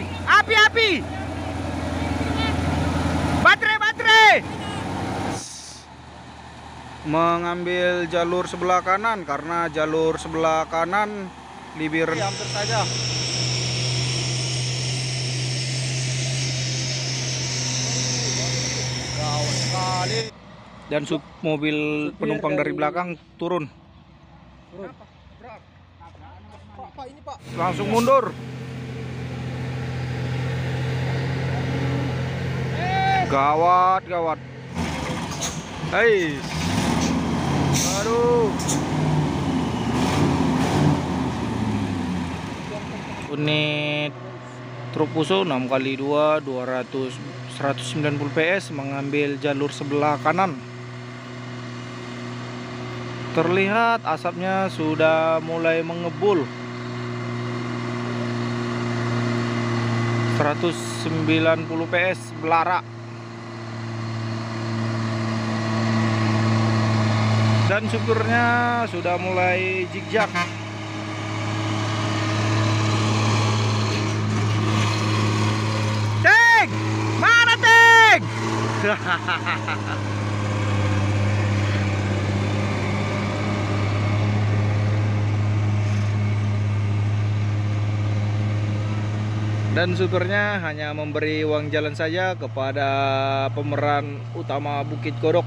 Api! Baterai! Mengambil jalur sebelah kanan karena jalur sebelah kanan lebih hampir saja. Gawat sekali. Dan mobil penumpang dari belakang turun. Pak, ini Pak. Langsung mundur. Gawat. Hei. Aduh. Unit truk Fuso 6x2 190 PS mengambil jalur sebelah kanan. Terlihat asapnya sudah mulai mengebul. 190 PS belara. Dan supirnya sudah mulai zigzag. Teng! Mana Teng? Dan supirnya hanya memberi uang jalan saja kepada pemeran utama Bukit Godok.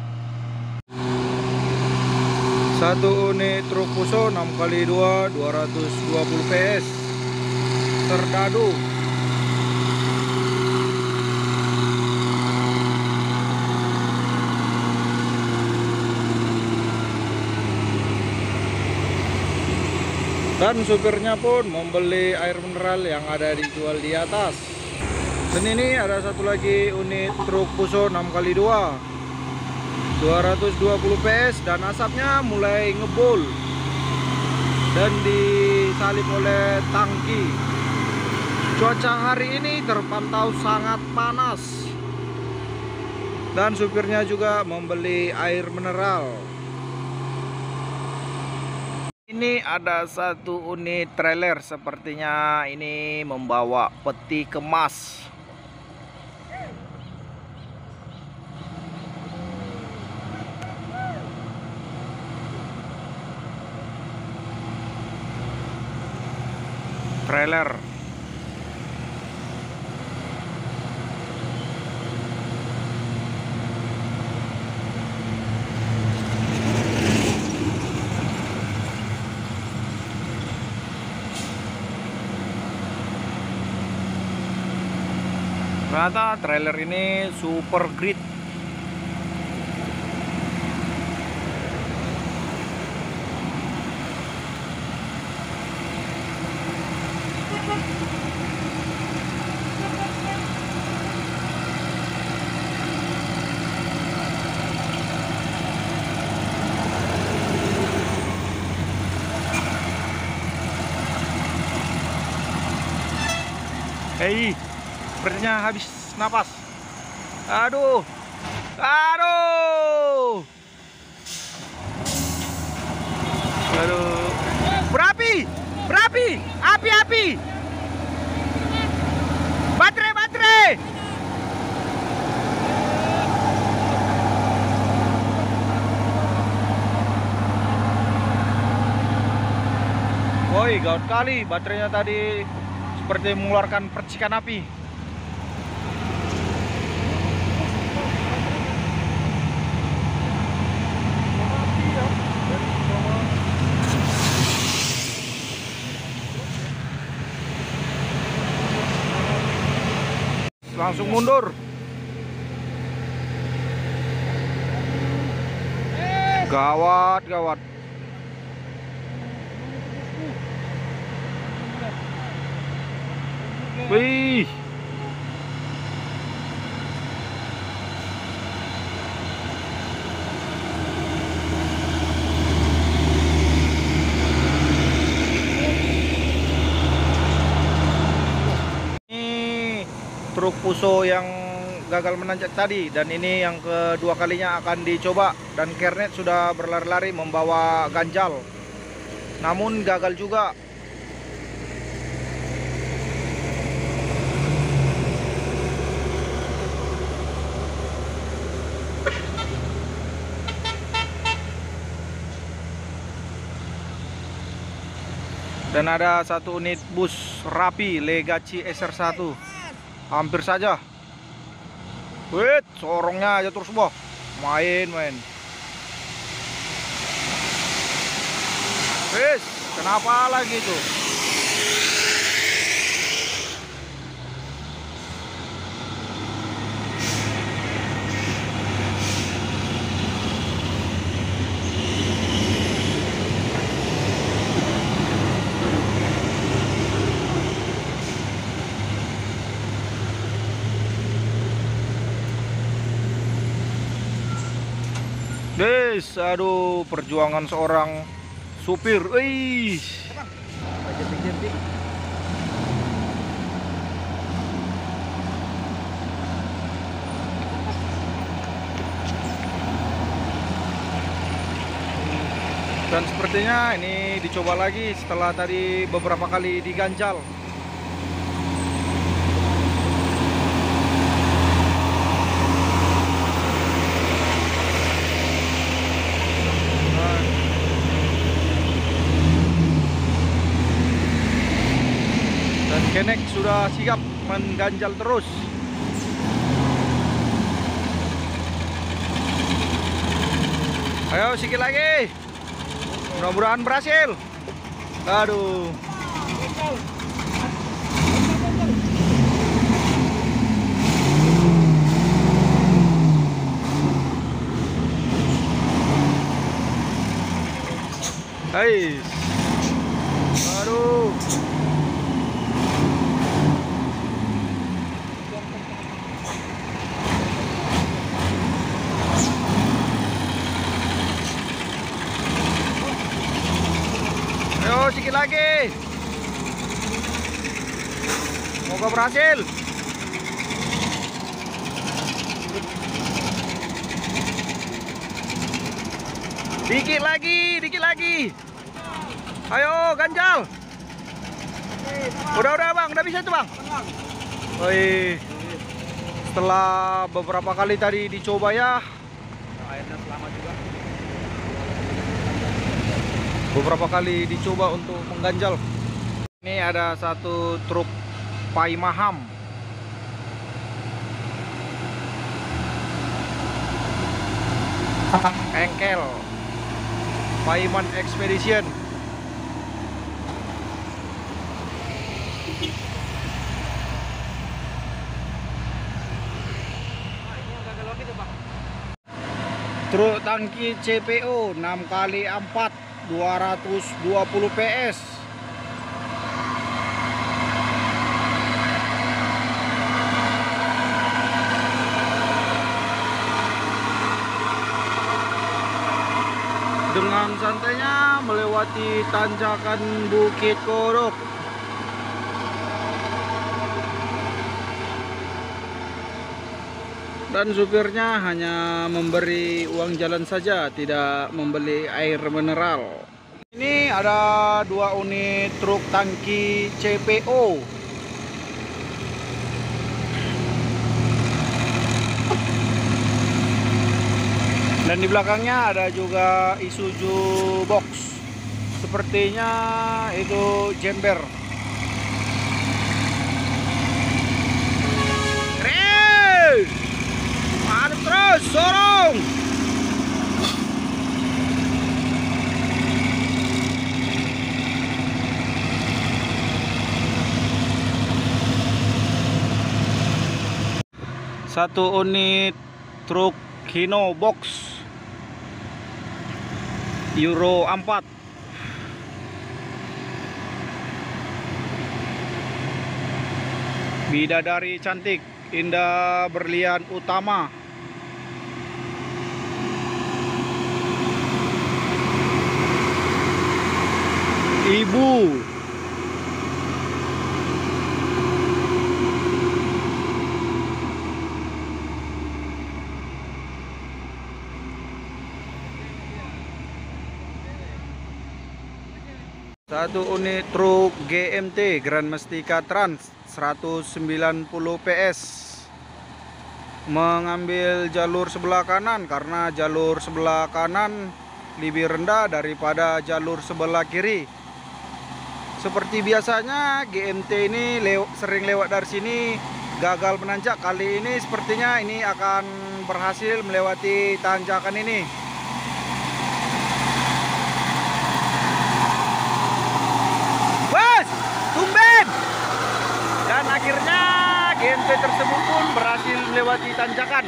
Satu unit truk Fuso 6x2 220 PS Serdadu. Dan supirnya pun membeli air mineral yang ada dijual di atas. Dan ini ada satu lagi unit truk Fuso 6x2 220 PS dan asapnya mulai ngebul dan disalip oleh tangki. Cuaca hari ini terpantau sangat panas dan supirnya juga membeli air mineral. Ini ada satu unit trailer, sepertinya ini membawa peti kemas. Trailer. Ternyata trailer ini super grid. Hei, sepertinya habis napas. Aduh. Berapi. Api. Baterai. Woi, gawat kali baterainya tadi. Seperti mengeluarkan percikan api. Langsung mundur. Gawat. Wih. Ini truk Fuso yang gagal menanjak tadi, dan ini yang kedua kalinya akan dicoba. Dan Kernet sudah berlari-lari membawa ganjal, namun gagal juga. Dan ada satu unit bus rapi Legacy SR1. Hampir saja. Wait, sorongnya aja terus boh. Main. Wis, kenapa lagi tuh? Des, aduh, perjuangan seorang supir. Wih. Dan sepertinya ini dicoba lagi setelah tadi beberapa kali diganjal. Kenek sudah sigap mengganjal terus. Ayo sikit lagi. Mudah-mudahan berhasil. Aduh. Hai. Aduh. Ayo sikit lagi. Semoga berhasil. Dikit lagi. Ayo ganjal. Udah bang, udah bisa tuh bang. Woi, setelah beberapa kali tadi dicoba ya. Airnya selamat juga. Beberapa kali dicoba untuk mengganjal. Ini ada satu truk Paimaham. Engkel Paiman Expedition. Truk tangki CPO 6x4 220 PS. Dengan santainya melewati tanjakan Bukit Kodok. Dan supirnya hanya memberi uang jalan saja, tidak membeli air mineral. Ini ada 2 unit truk tangki CPO. Dan di belakangnya ada juga Isuzu box. Sepertinya itu jember. Adem terus, sorong. Satu unit truk Hino box Euro 4. Bidadari cantik, indah berlian utama. Ibu. Satu unit truk GMT Grand Mestika Trans 190 PS mengambil jalur sebelah kanan karena jalur sebelah kanan lebih rendah daripada jalur sebelah kiri. Seperti biasanya GMT ini sering lewat dari sini, gagal menanjak. Kali ini sepertinya ini akan berhasil melewati tanjakan ini. Bos, tumben! Dan akhirnya GMT tersebut pun berhasil melewati tanjakan.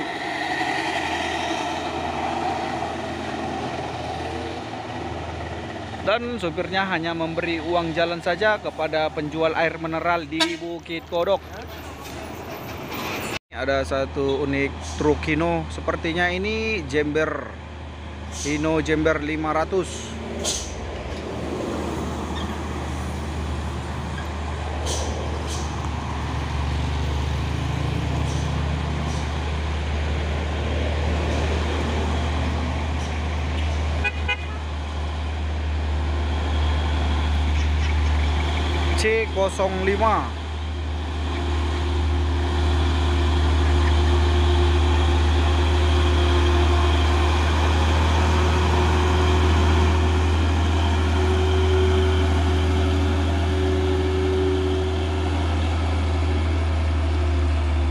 Dan sopirnya hanya memberi uang jalan saja kepada penjual air mineral di Bukit Kodok. Ada satu unit truk Hino, sepertinya ini Jember, Hino Jember 500. C05.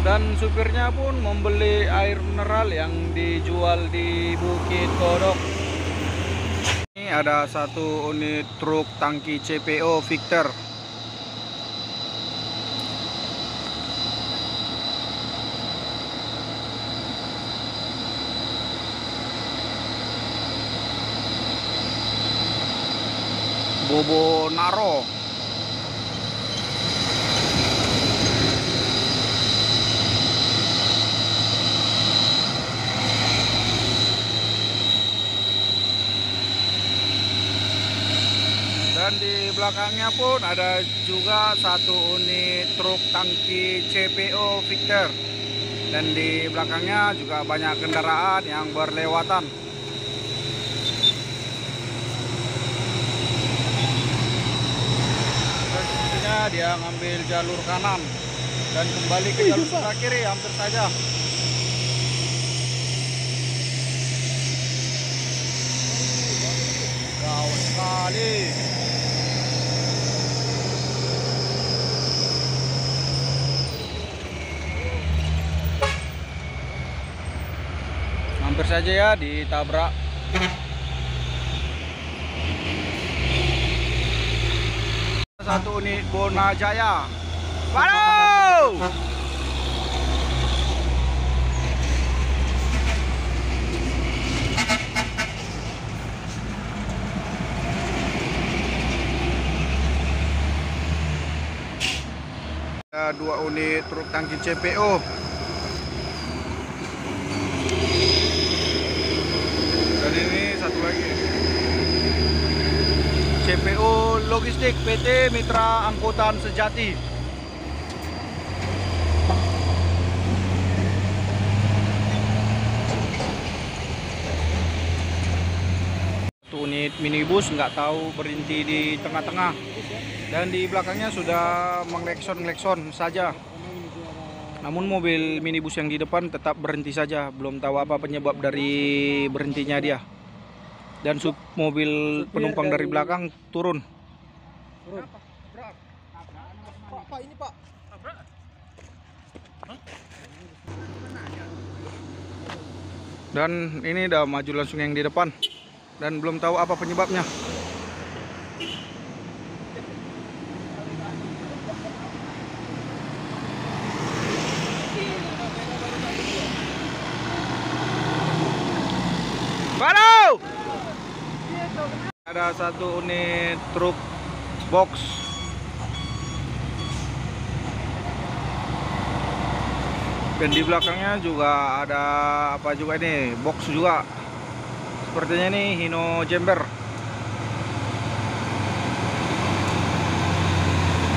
Dan supirnya pun membeli air mineral yang dijual di Bukit Kodok. Ini ada satu unit truk tangki CPO Victor. Bobo Naro. Dan di belakangnya pun ada juga satu unit truk tangki CPO Victor. Dan di belakangnya juga banyak kendaraan yang berlewatan. Dia ngambil jalur kanan dan kembali ke jalur sebelah kiri hampir saja. Gawat sekali. Hampir saja ya ditabrak. Satu unit Bonajaya. Waduh! Ada dua unit truk tangki CPO. Dan ini satu lagi. CPO Logistik PT Mitra Angkutan Sejati. Satu unit minibus nggak tahu berhenti di tengah-tengah, dan di belakangnya sudah menglekson saja. Namun mobil minibus yang di depan tetap berhenti saja, belum tahu apa penyebab dari berhentinya dia. Dan mobil penumpang dari belakang turun. Pak, ini Pak. Dan ini udah maju langsung yang di depan. Dan belum tahu apa penyebabnya. Waduh! Ada satu unit truk box. Dan di belakangnya juga ada apa juga ini, box juga. Sepertinya ini Hino Jember.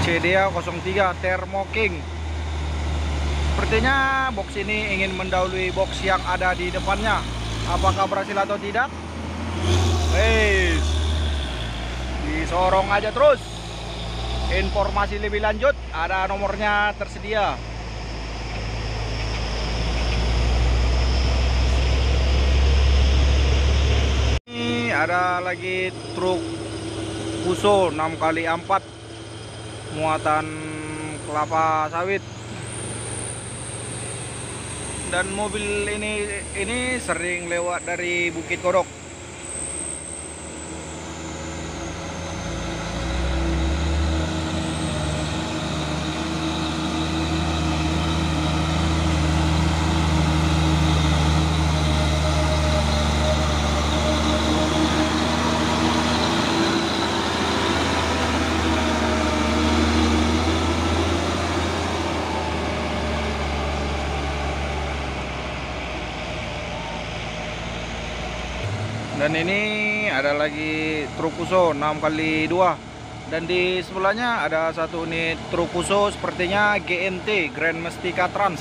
CDA 03 Thermo King. Sepertinya box ini ingin mendahului box yang ada di depannya. Apakah berhasil atau tidak? Disorong aja terus. Informasi lebih lanjut ada nomornya tersedia. Ini ada lagi truk Fuso 6x4 muatan kelapa sawit. Dan mobil ini sering lewat dari Bukit Kodok. Dan ini ada lagi truk Fuso 6x2. Dan di sebelahnya ada satu unit truk Fuso sepertinya GMT, Grand Mestika Trans.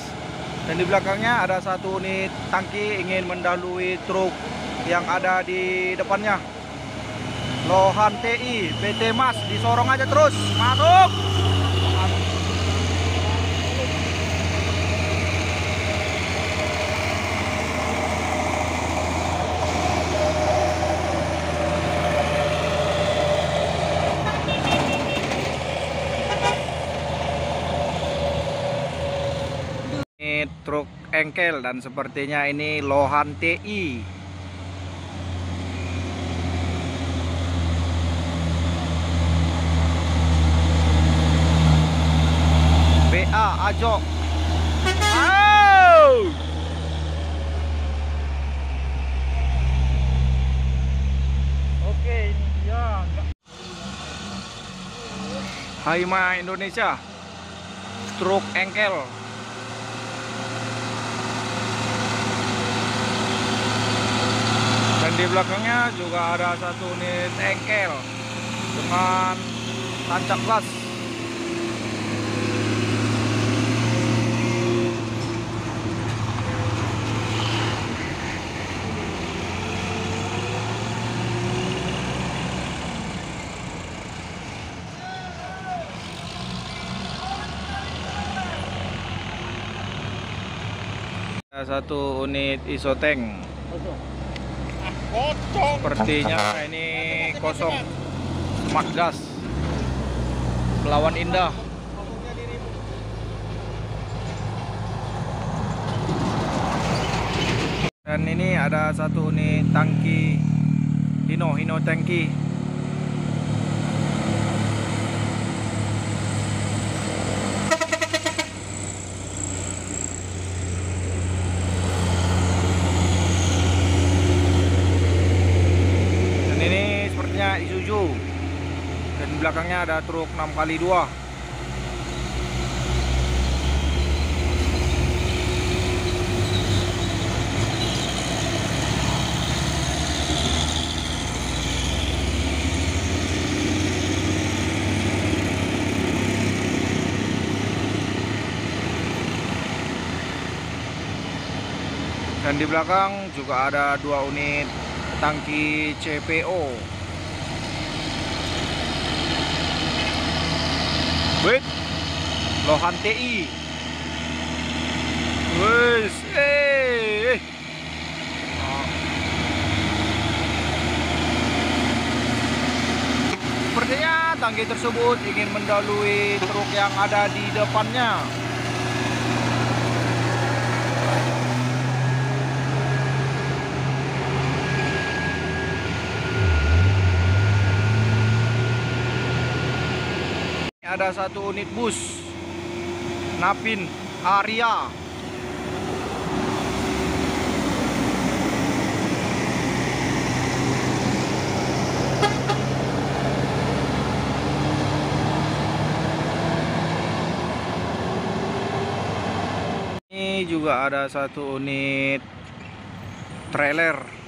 Dan di belakangnya ada satu unit tangki ingin mendahului truk yang ada di depannya. Lohan TI PT Mas, disorong aja terus, masuk. Ini truk engkel dan sepertinya ini Lohan TI. BA Ajo. Oke, ini dia. Haima Indonesia. Truk engkel. Dan di belakangnya juga ada satu unit engkel dengan tancap gas. Ada satu unit isoteng. Sepertinya ini kosong. Smart gas Pelawan Indah. Dan ini ada satu unit tangki Hino tangki. Isuzu. Dan di belakangnya ada truk 6x2. Dan di belakang juga ada 2 unit tangki CPO. Wait, Lohan TI. Wes, Sepertinya tangki tersebut ingin mendahului truk yang ada di depannya. Ada satu unit bus Napin Aria. Ini juga ada satu unit trailer.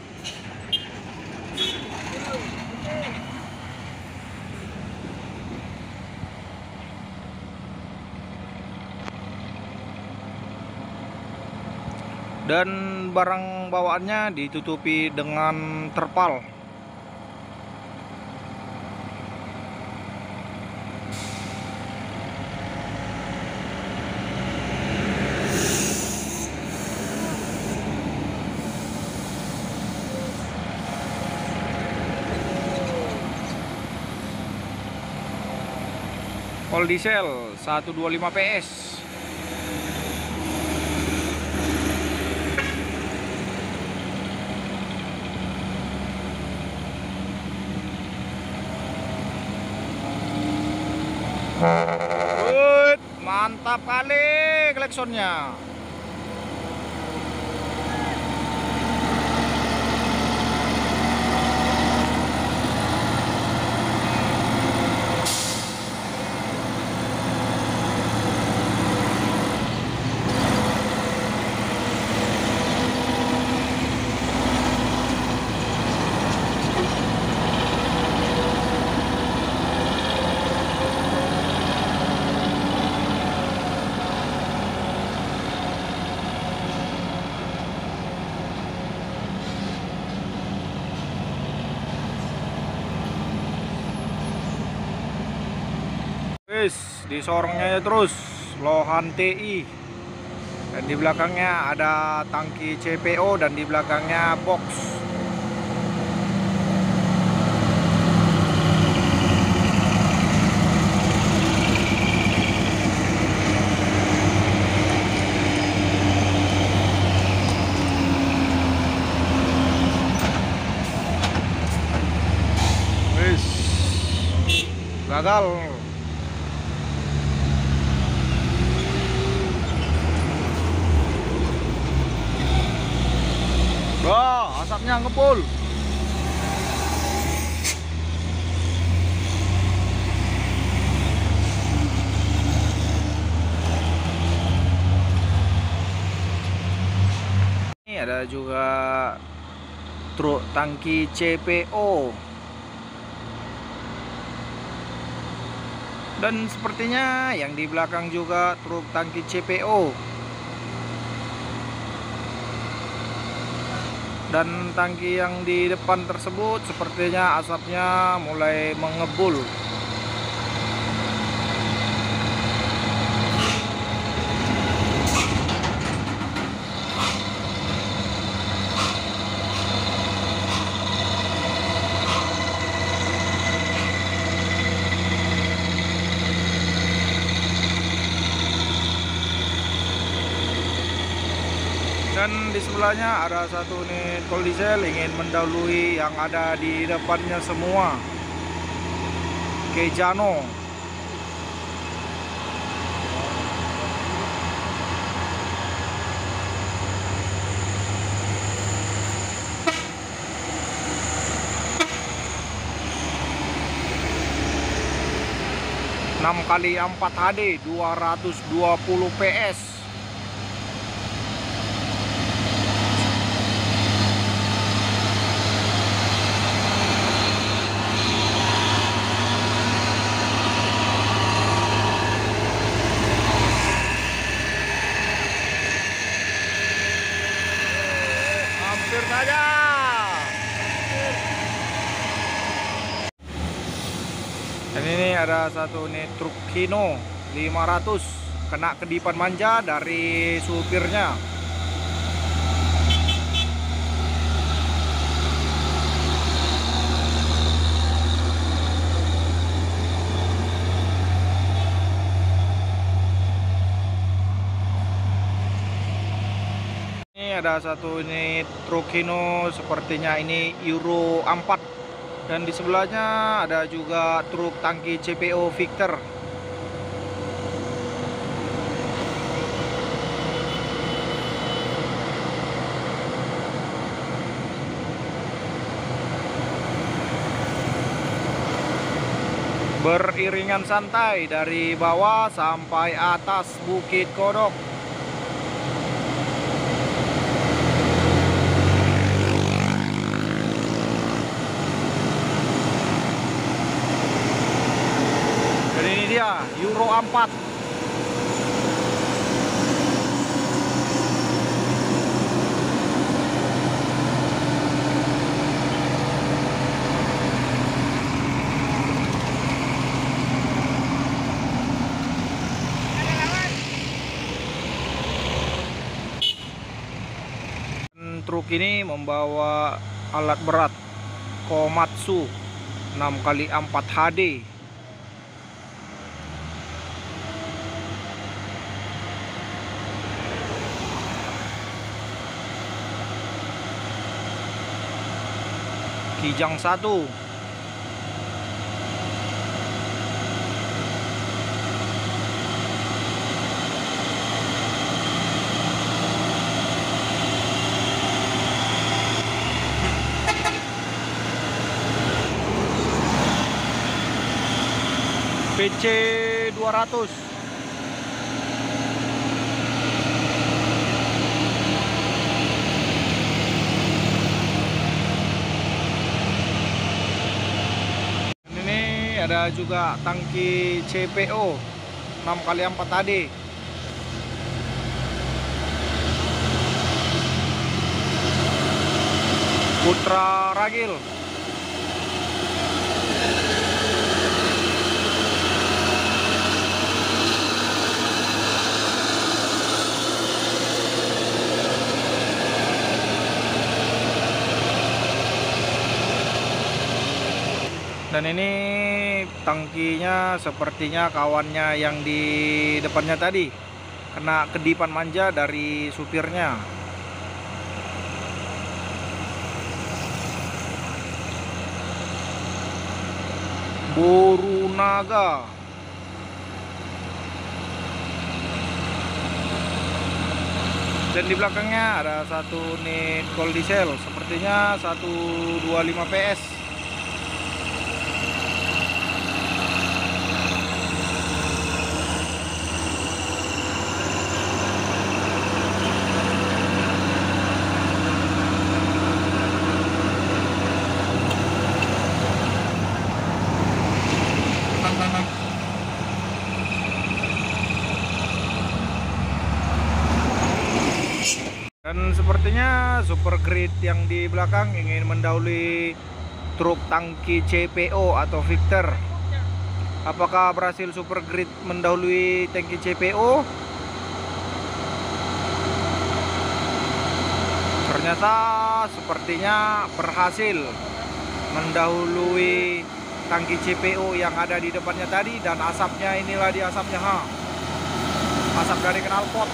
Dan barang bawaannya ditutupi dengan terpal. All diesel 125 PS. Mantap kali klaksonnya. Di sorongnya terus Lohan TI, dan di belakangnya ada tangki CPO, dan di belakangnya box. Gagal. Wah, asapnya ngepul. Ini ada juga truk tangki CPO. Dan sepertinya yang di belakang juga truk tangki CPO. Dan tangki yang di depan tersebut sepertinya asapnya mulai mengebul. Dan di sebelahnya ada satu unit All diesel ingin mendahului yang ada di depannya semua, Kejano. Kali 4 HD 220 PS. Hampir saja. Dan ini ada satu unit truk Hino 500 kena kedipan manja dari supirnya. Ini ada satu unit truk Hino, sepertinya ini Euro 4. Dan di sebelahnya ada juga truk tangki CPO Victor. Beriringan santai dari bawah sampai atas Bukit Kodok. Dia Euro 4. Truk ini membawa alat berat Komatsu 6x4 HD. Kijang 1. PC 200. Ini ada juga tangki CPO 6x4 AD. Putra Ragil. Dan ini tangkinya sepertinya kawannya yang di depannya tadi kena kedipan manja dari supirnya. Borunaga. Dan di belakangnya ada satu unit cold diesel, sepertinya 125 PS. Dan sepertinya Super Grid yang di belakang ingin mendahului truk tangki CPO atau Victor. Apakah berhasil Super Grid mendahului tangki CPO? Ternyata sepertinya berhasil mendahului tangki CPO yang ada di depannya tadi. Dan asapnya, inilah dia asapnya, asap dari knalpot.